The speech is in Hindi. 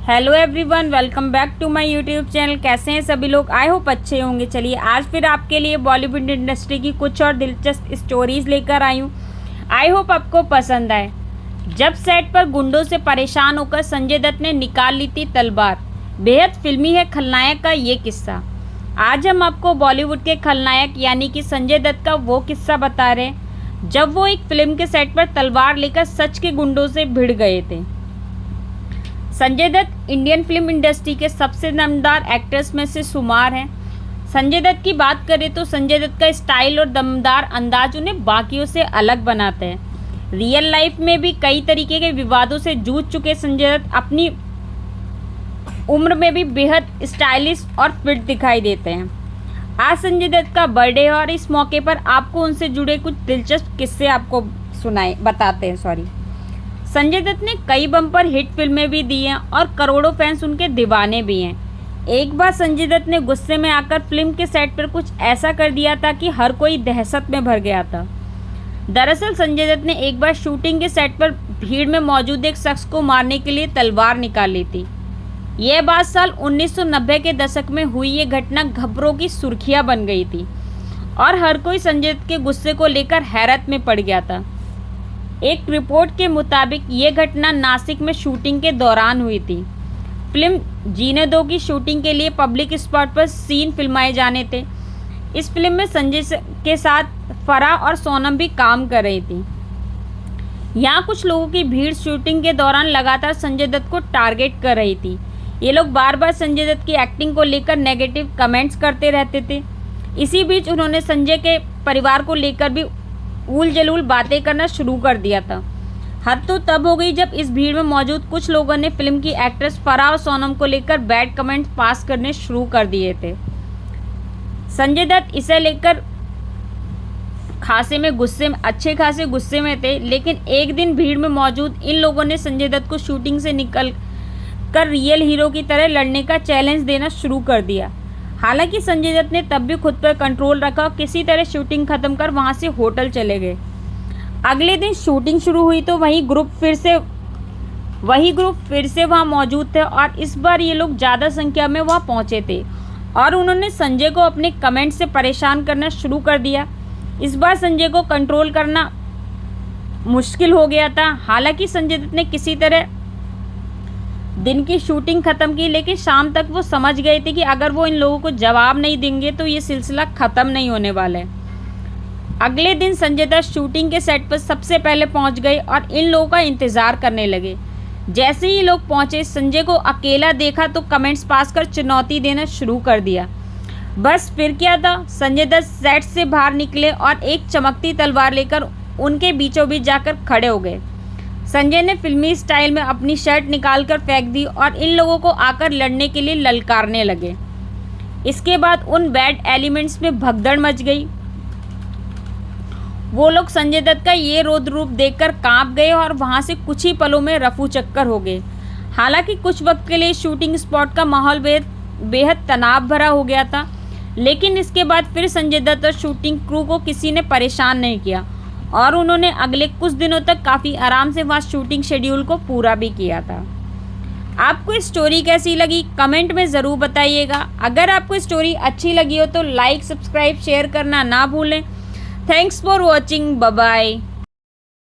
Hello everyone, welcome back to my YouTube channel. कैसे हैं सभी लोग? आई होप अच्छे होंगे। चलिए आज फिर आपके लिए बॉलीवुड इंडस्ट्री की कुछ और दिलचस्प स्टोरीज लेकर आई हूँ। आई होप आपको पसंद आए। जब सेट पर गुंडों से परेशान होकर संजय दत्त ने निकाल ली थी तलवार, बेहद फिल्मी है खलनायक का ये किस्सा। आज हम आपको बॉलीवुड के खलनायक यानी कि संजय दत्त का वो किस्सा बता रहे हैं जब वो एक फिल्म के सेट पर तलवार लेकर सच के गुंडों से भिड़ गए थे। Sanjay Dutt Indian film industry के सबसे दमदार एक्टर्स में से शुमार हैं। संजय दत्त की बात करें तो संजय दत्त का स्टाइल और दमदार अंदाज उन्हें बाकियों से अलग बनाते हैं। रियल लाइफ में भी कई तरीके के विवादों से जूझ चुके संजय दत्त अपनी उम्र में भी बेहद स्टाइलिश और फिट दिखाई देते हैं। आज संजय दत्त का बर्थडे है और इस मौके पर आपको उनसे जुड़े कुछ दिलचस्प किस्से आपको बताते हैं। संजय दत्त ने कई बम्पर हिट फिल्में भी दी हैं और करोड़ों फैंस उनके दीवाने भी हैं। एक बार संजय दत्त ने गुस्से में आकर फिल्म के सेट पर कुछ ऐसा कर दिया था कि हर कोई दहशत में भर गया था। दरअसल संजय दत्त ने एक बार शूटिंग के सेट पर भीड़ में मौजूद एक शख्स को मारने के लिए तलवार निकाल ली थी। यह बात साल 1990 के दशक में हुई। ये घटना खबरों की सुर्खियां बन गई थी और हर कोई संजय दत्त के गुस्से को लेकर हैरत में पड़ गया था। एक रिपोर्ट के मुताबिक ये घटना नासिक में शूटिंग के दौरान हुई थी। फिल्म जीने दो की शूटिंग के लिए पब्लिक स्पॉट पर सीन फिल्माए जाने थे। इस फिल्म में संजय के साथ फराह और सोनम भी काम कर रही थी। यहाँ कुछ लोगों की भीड़ शूटिंग के दौरान लगातार संजय दत्त को टारगेट कर रही थी। ये लोग बार बार संजय दत्त की एक्टिंग को लेकर नेगेटिव कमेंट्स करते रहते थे। इसी बीच उन्होंने संजय के परिवार को लेकर भी उल जलूल बातें करना शुरू कर दिया था। हद तो तब हो गई जब इस भीड़ में मौजूद कुछ लोगों ने फिल्म की एक्ट्रेस फराह और सोनम को लेकर बैड कमेंट्स पास करने शुरू कर दिए थे। संजय दत्त इसे लेकर अच्छे खासे गुस्से में थे, लेकिन एक दिन भीड़ में मौजूद इन लोगों ने संजय दत्त को शूटिंग से निकल कर रियल हीरो की तरह लड़ने का चैलेंज देना शुरू कर दिया। हालांकि संजय दत्त ने तब भी खुद पर कंट्रोल रखा और किसी तरह शूटिंग खत्म कर वहां से होटल चले गए। अगले दिन शूटिंग शुरू हुई तो वही ग्रुप फिर से वहां मौजूद थे और इस बार ये लोग ज़्यादा संख्या में वहां पहुंचे थे और उन्होंने संजय को अपने कमेंट से परेशान करना शुरू कर दिया। इस बार संजय को कंट्रोल करना मुश्किल हो गया था। हालांकि संजय दत्त ने किसी तरह दिन की शूटिंग खत्म की, लेकिन शाम तक वो समझ गए थे कि अगर वो इन लोगों को जवाब नहीं देंगे तो ये सिलसिला ख़त्म नहीं होने वाला है। अगले दिन संजय दत्त शूटिंग के सेट पर सबसे पहले पहुंच गए और इन लोगों का इंतज़ार करने लगे। जैसे ही लोग पहुंचे, संजय को अकेला देखा तो कमेंट्स पास कर चुनौती देना शुरू कर दिया। बस फिर क्या था, संजय दत्त सेट से बाहर निकले और एक चमकती तलवार लेकर उनके बीचों बीच जाकर खड़े हो गए। संजय ने फिल्मी स्टाइल में अपनी शर्ट निकालकर फेंक दी और इन लोगों को आकर लड़ने के लिए ललकारने लगे। इसके बाद उन बैड एलिमेंट्स में भगदड़ मच गई। वो लोग संजय दत्त का ये रौद्र रूप देखकर कांप गए और वहां से कुछ ही पलों में रफू चक्कर हो गए। हालांकि कुछ वक्त के लिए शूटिंग स्पॉट का माहौल बेहद तनाव भरा हो गया था, लेकिन इसके बाद फिर संजय दत्त और शूटिंग क्रू को किसी ने परेशान नहीं किया और उन्होंने अगले कुछ दिनों तक काफ़ी आराम से वहाँ शूटिंग शेड्यूल को पूरा भी किया था। आपको स्टोरी कैसी लगी कमेंट में ज़रूर बताइएगा। अगर आपको स्टोरी अच्छी लगी हो तो लाइक, सब्सक्राइब, शेयर करना ना भूलें। Thanks for watching. Bye bye.